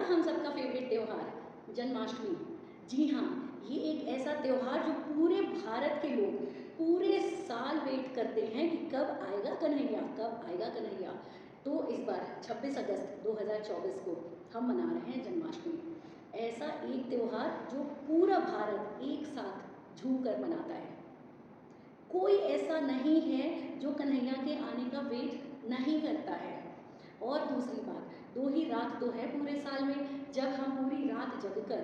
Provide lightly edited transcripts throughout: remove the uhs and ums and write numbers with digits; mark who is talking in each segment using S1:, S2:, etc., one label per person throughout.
S1: हम सबका फेवरेट त्यौहार जन्माष्टमी। जी हाँ, ये एक ऐसा त्यौहार जो पूरे भारत के लोग पूरे साल वेट करते हैं कि कब आएगा कन्हैया, कब आएगा कन्हैया। तो इस बार 26 अगस्त 2024 को हम मना रहे हैं जन्माष्टमी। ऐसा एक त्यौहार जो पूरा भारत एक साथ झूम कर मनाता है। कोई ऐसा नहीं है जो कन्हैया के आने का वेट नहीं करता है। और दूसरी बात, 2 ही रात तो है पूरे साल में जब हम पूरी रात जगकर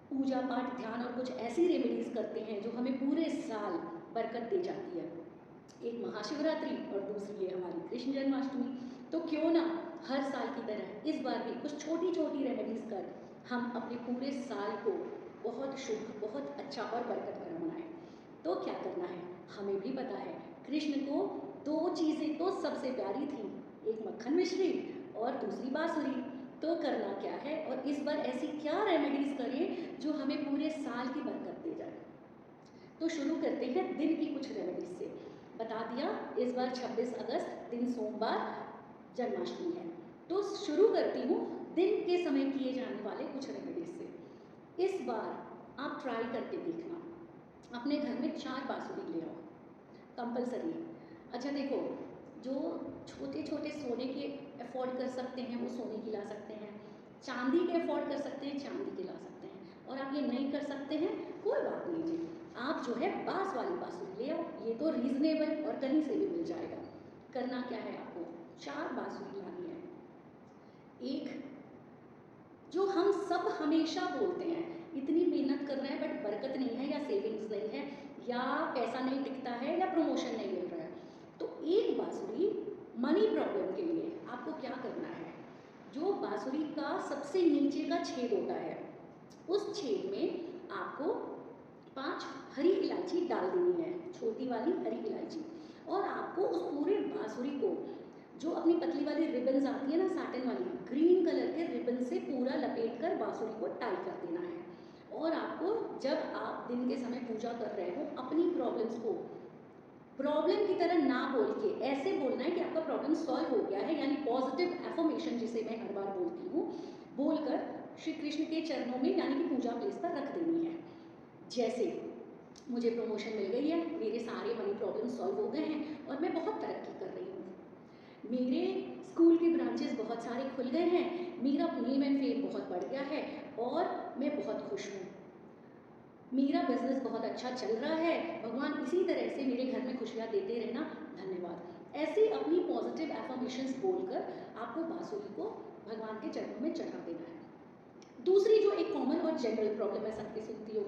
S1: पूजा पाठ, ध्यान और कुछ ऐसी रेमेडीज करते हैं जो हमें पूरे साल बरकत दे जाती है। एक महाशिवरात्रि और दूसरी है हमारी कृष्ण जन्माष्टमी। तो क्यों ना हर साल की तरह इस बार भी कुछ छोटी छोटी रेमेडीज कर हम अपने पूरे साल को बहुत शुभ, बहुत अच्छा और बरकत भरा बनाएं। तो क्या करना है, हमें भी पता है कृष्ण को 2 चीज़ें तो सबसे प्यारी थी, एक मक्खन मिश्री और दूसरी बांसुरी। तो करना क्या है और इस बार ऐसी क्या रेमेडीज करें जो हमें पूरे साल की बरकत दे जाए। तो शुरू करते हैं दिन की कुछ रेमेडीज से। बता दिया इस बार 26 अगस्त दिन सोमवार जन्माष्टमी है, तो शुरू करती हूँ दिन के समय किए जाने वाले कुछ रेमेडीज से। इस बार आप ट्राई करके देखना, अपने घर में 4 बांसुरी ले आओ, कंपलसरी। अच्छा देखो, जो छोटे छोटे सोने के अफोर्ड कर सकते हैं वो सोने की ला सकते हैं, चांदी के अफोर्ड कर सकते हैं चांदी के ला सकते हैं, और आप ये नहीं कर सकते हैं कोई बात नहीं जी, आप जो है बांस वाली बांसुरी ले आओ, ये तो रीजनेबल और कहीं से भी मिल जाएगा। करना क्या है, आपको 4 बांसुरी लानी है। एक जो हम सब हमेशा बोलते हैं, इतनी मेहनत कर रहे हैं बट बरकत नहीं है या सेविंग्स नहीं है या पैसा नहीं टिकता है या प्रमोशन नहीं मिल रहा है, तो एक बांसुरी मनी प्रॉब्लम के लिए आपको क्या करना है, जो बांसुरी का सबसे नीचे का छेद होता है उस छेद में आपको 5 हरी इलायची डाल देनी है, छोटी वाली हरी इलायची। और आपको उस पूरे बांसुरी को, जो अपनी पतली वाली रिबन्स आती है ना साटन वाली, ग्रीन कलर के रिबन से पूरा लपेट कर बांसुरी को टाई कर देना है। और आपको जब आप दिन के समय पूजा कर रहे हो अपनी प्रॉब्लम्स को प्रॉब्लम की तरह ना बोल के ऐसे बोलना है कि आपका प्रॉब्लम सॉल्व हो गया है, यानी पॉजिटिव एफर्मेशन जिसे मैं हर बार बोलती हूँ, बोलकर श्री कृष्ण के चरणों में यानी कि पूजा प्लेस पर रख देनी है। जैसे मुझे प्रमोशन मिल गई है, मेरे सारे मनी प्रॉब्लम सॉल्व हो गए हैं और मैं बहुत तरक्की कर रही हूँ, मेरे स्कूल के ब्रांचेस बहुत सारे खुल गए हैं, मेरा नेम एंड फेम बहुत बढ़ गया है और मैं बहुत खुश हूँ, मेरा बिजनेस बहुत अच्छा चल रहा है, भगवान इसी तरह से मेरे घर में खुशियाँ देते रहना, धन्यवाद। ऐसे अपनी पॉजिटिव एफर्मेशंस बोलकर आपको बांसुरी को भगवान के चरणों में चढ़ा देना है। दूसरी जो एक कॉमन और जनरल प्रॉब्लम मैं सबकी सुनती हूँ,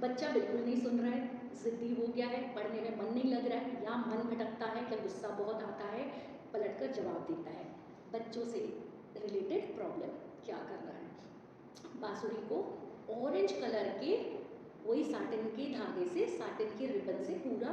S1: बच्चा बिल्कुल नहीं सुन रहा है, जिद्दी हो गया है, पढ़ने में मन नहीं लग रहा है, या मन भटकता है, या गुस्सा बहुत आता है, पलटकर जवाब देता है। बच्चों से रिलेटेड प्रॉब्लम क्या करना है, बांसुरी को ऑरेंज कलर के वही साटिन के धागे से, साटिन के रिबन से पूरा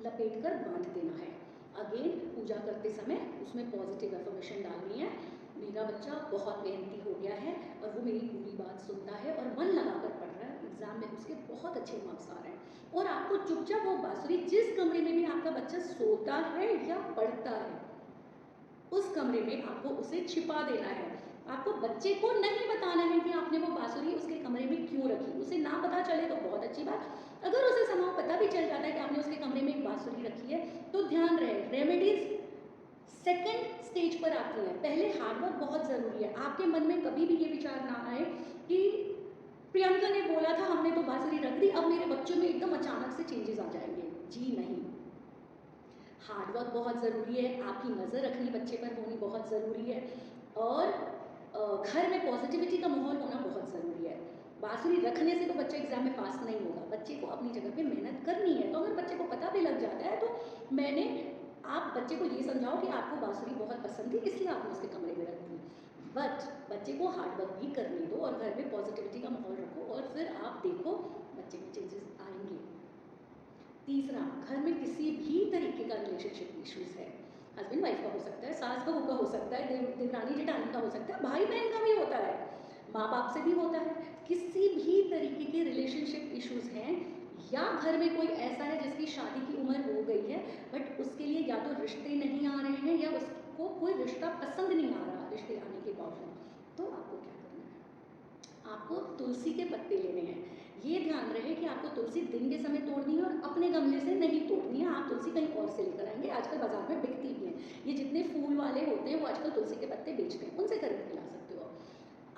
S1: लपेट कर बांध देना है। अगेन पूजा करते समय उसमें पॉजिटिव एफर्मेशन डालनी है, मेरा बच्चा बहुत मेहनती हो गया है और वो मेरी पूरी बात सुनता है और मन लगाकर पढ़ रहा है, एग्जाम में उसके बहुत अच्छे मार्क्स आ रहे हैं। और आपको चुपचाप वो बांसुरी, जिस कमरे में भी आपका बच्चा सोता है या पढ़ता है उस कमरे में आपको उसे छिपा देना है। आपको बच्चे को नहीं बताना है कि आपने वो बांसुरी उसके कमरे में क्यों रखी, उसे ना पता चले तो बहुत अच्छी बात, अगर उसे समाव पता भी चल जाता है कि आपने उसके कमरे में एक बांसुरी रखी है तो ध्यान रहे, रेमेडीज सेकंड स्टेज पर आती है, पहले हार्डवर्क बहुत ज़रूरी है। आपके मन में कभी भी ये विचार ना आए कि प्रियंका ने बोला था हमने तो बांसुरी रख दी, अब मेरे बच्चों में एकदम अचानक से चेंजेस आ जाएंगे, जी नहीं। हार्डवर्क बहुत ज़रूरी है, आपकी नज़र रखनी बच्चे पर होनी बहुत ज़रूरी है, और घर में पॉजिटिविटी का माहौल होना बहुत ज़रूरी है। बांसुरी रखने से तो बच्चा एग्जाम में पास नहीं होगा, बच्चे को अपनी जगह पे मेहनत करनी है। तो अगर बच्चे को पता भी लग जाता है तो मैंने, आप बच्चे को ये समझाओ कि आपको बांसुरी बहुत पसंद थी इसलिए आपने उसके कमरे में रख दी, बट बच्चे को हार्डवर्क भी करने दो और घर में पॉजिटिविटी का माहौल रखो और फिर आप देखो बच्चे में चेंजेस आएंगे। तीसरा, घर में किसी भी तरीके का रिलेशनशिप इश्यूज है, हस्बैंड वाइफ का हो सकता है, सास बहू का हो सकता है, देवरानी जेठानी का हो सकता है, भाई बहन का भी होता है, माँ बाप से भी होता है, किसी भी तरीके के रिलेशनशिप इश्यूज हैं, या घर में कोई ऐसा है जिसकी शादी की उम्र हो गई है बट उसके लिए या तो रिश्ते नहीं आ रहे हैं या उसको कोई रिश्ता पसंद नहीं आ रहा रिश्ते आने के बावजूद, तो आपको आपको तुलसी के पत्ते लेने हैं। ये ध्यान रहे कि आपको तुलसी दिन के समय तोड़नी है और अपने गमले से नहीं तोड़नी है, आप तुलसी कहीं और से लेकर आएंगे। आजकल बाजार में बिकती भी हैं, ये जितने फूल वाले होते हैं वो आजकल तुलसी के पत्ते बेचते हैं, उनसे खरीद के ला सकते हो।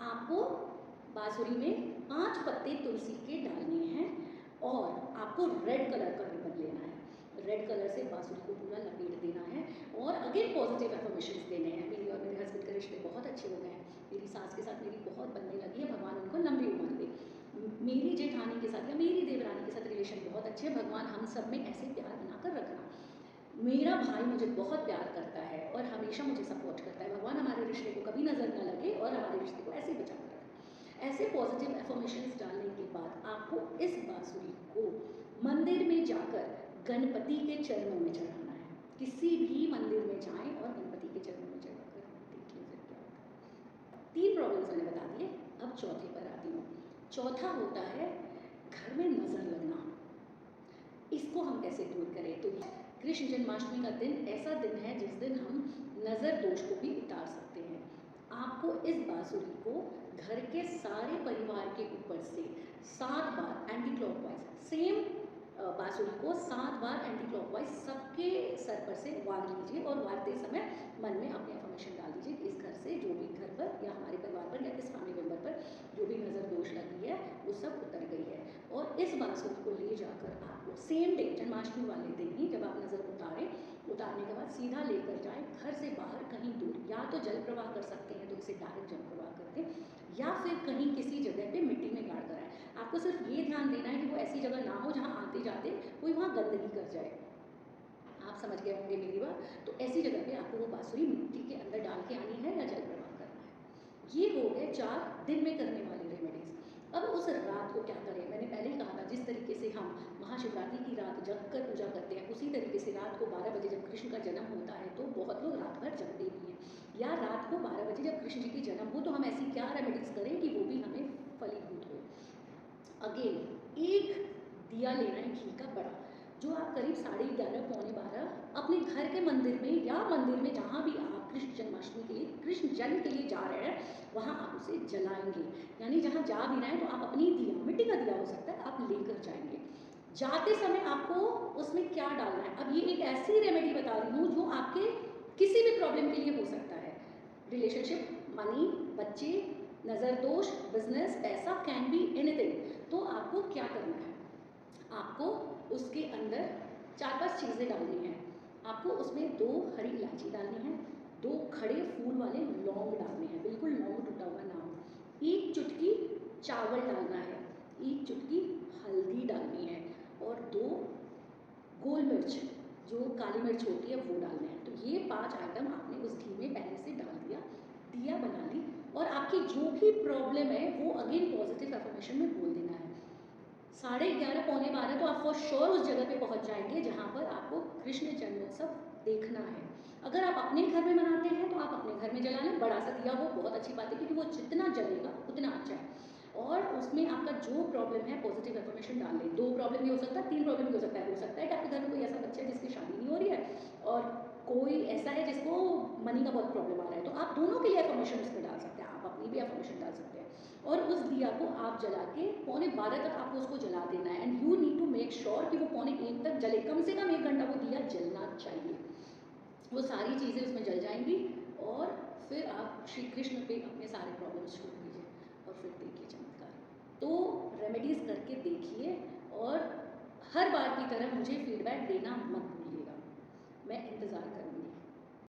S1: आपको बांसुरी में 5 पत्ते तुलसी के डालने हैं और आपको रेड कलर का रिबन लेना है। रेड कलर से बांसुरी को पूरा लपेट देना है और अगेन पॉजिटिव एफर्मेशंस देने हैं। मेरी और मेरे हस्बैंड के रिश्ते बहुत अच्छे हो गए हैं, मेरी सास के साथ मेरी बहुत बनने लगी है, भगवान उनको लंबी उम्र दे। मेरी जेठानी के साथ या मेरी देवरानी के साथ रिलेशन बहुत अच्छे हैं, भगवान हम सब में ऐसे प्यार बनाकर रखना। मेरा भाई मुझे बहुत प्यार करता है और हमेशा मुझे सपोर्ट करता है, भगवान हमारे रिश्ते को कभी नज़र न लगे और हमारे रिश्ते को ऐसे ही बचा कर रखे। ऐसे पॉजिटिव एफर्मेशंस डालने के बाद आपको इस बांसुरी को मंदिर में जाकर गणपति के चरणों में चढ़ाना है। किसी भी मंदिर में जाएं और गणपति के चरणों में चढ़ाकर देख लीजिए क्या होता है। 3 प्रॉब्लम्स मैंने बता दिए, अब चौथे पर आती हूँ। चौथा होता है घर में नज़र लगना। इसको हम कैसे दूर करें? तो कृष्ण जन्माष्टमी का दिन ऐसा दिन है जिस दिन हम नज़र दोष को भी उतार सकते हैं। आपको इस बांसुरी को घर के सारे परिवार के ऊपर से 7 बार एंटी क्लॉकवाइज, सेम बांसुरी को 7 बार एंटी क्लॉकवाइज सबके सर पर से वार लीजिए और वारते समय मन में अपनी अफर्मेशन डाल दीजिए कि इस घर से जो भी घर पर या हमारे परिवार पर या इस फैमिली मेम्बर पर जो भी नज़र दोष लगी है वो सब उतर गई है। और इस बांसुरी को ले जाकर आपको सेम डे जन्माष्टमी वाले दिन ही जब आप नज़र उतारने के बाद सीधा लेकर जाएं घर से बाहर कहीं दूर, या तो जल प्रवाह कर सकते हैं तो इसे डायरेक्ट जल प्रवाह करते हैं या फिर कहीं किसी जगह पे मिट्टी में गाड़ कर आए। आपको सिर्फ ये ध्यान देना है कि वो ऐसी जगह ना हो जहाँ आते जाते कोई वहाँ गंदगी कर जाए। आप समझ गए होंगे मेरी बात। तो ऐसी जगह पे आपको वो बांसुरी मिट्टी के अंदर डाल के आनी है या जल प्रवाह करना है। ये हो गए 4 दिन में करने वाली रेमेडीज। अब उस रात को क्या करें? मैंने पहले ही कहा था जिस तरीके से हम महाशिवरात्रि की रात जग कर पूजा करते हैं, उसी तरीके से रात को 12 बजे जब कृष्ण का जन्म होता है तो बहुत लोग रात भर जगते भी हैं, या रात को 12 बजे जब कृष्ण जी की जन्म हो तो हम ऐसी क्या रेमेडीज करें कि वो भी हमें फलीभूत हो। अगेन एक दिया लेना है घी का बड़ा, जो आप करीब 11:30 पौने 12 अपने घर के मंदिर में या मंदिर में जहाँ भी आप कृष्ण जन्माष्टमी के लिए कृष्ण जन्म के लिए जा रहे हैं वहाँ आप उसे जलाएंगे। यानी जहाँ जा भी रहे हैं तो आप अपनी दिया, मिट्टी का दिया हो सकता है, आप लेकर जाएंगे। जाते समय आपको उसमें क्या डालना है? अब ये एक ऐसी रेमेडी बता रही हूँ जो आपके किसी भी प्रॉब्लम के लिए हो सकता है। रिलेशनशिप, मनी, बच्चे, नज़र दोष, बिजनेस, पैसा, कैन बी एनीथिंग। तो आपको क्या करना है? आपको उसके अंदर 4-5 चीज़ें डालनी हैं। आपको उसमें 2 हरी इलायची डालनी है, 2 खड़े फूल वाले लौंग डालने हैं, बिल्कुल लौंग टूटा हुआ ना हो, 1 चुटकी चावल डालना है, 1 चुटकी हल्दी डालनी है और 2 गोल मिर्च, जो काली मिर्च होती है वो डालने हैं। तो ये 5 आइटम आपने उस घी में पहले से डाल दिया, दिया बना ली और आपकी जो भी प्रॉब्लम है वो अगेन पॉजिटिव एफर्मेशन में बोल देना है। 11:30 पौने 12 तो आप फॉर श्योर उस जगह पे पहुंच जाएंगे जहाँ पर आपको कृष्ण जन्मोत्सव देखना है। अगर आप अपने घर में मनाते हैं तो आप अपने घर में जला लें, बड़ा सा दिया हो बहुत अच्छी बात है क्योंकि वो जितना जलेगा उतना अच्छा है। और उसमें आपका जो प्रॉब्लम है पॉजिटिव एफर्मेशन डाल लें। 2 प्रॉब्लम भी हो सकता है, 3 प्रॉब्लम भी हो सकता है। हो सकता है कि आपके घर में कोई ऐसा बच्चा है जिसकी शादी नहीं हो रही है और कोई ऐसा है जिसको मनी का बहुत प्रॉब्लम आ रहा है, तो आप दोनों के लिए एफर्मेशन उसमें डाल सकते हैं, आप अपनी भी एफर्मेशन डाल सकते हैं। और उस दिया को आप जला के पौने 12 तक आपको उसको जला देना है and you need to make sure कि वो पौने 1 तक जले, कम से कम 1 घंटा वो दिया जलना चाहिए। वो सारी चीज़ें उसमें जल जाएंगी और फिर आप श्री कृष्ण पे अपने सारे प्रॉब्लम्स छोड़ दीजिए और फिर देखिए चमत्कार। तो रेमेडीज़ करके देखिए और हर बार की तरह मुझे फीडबैक देना मत भूलिएगा, मैं इंतज़ार करूँगी।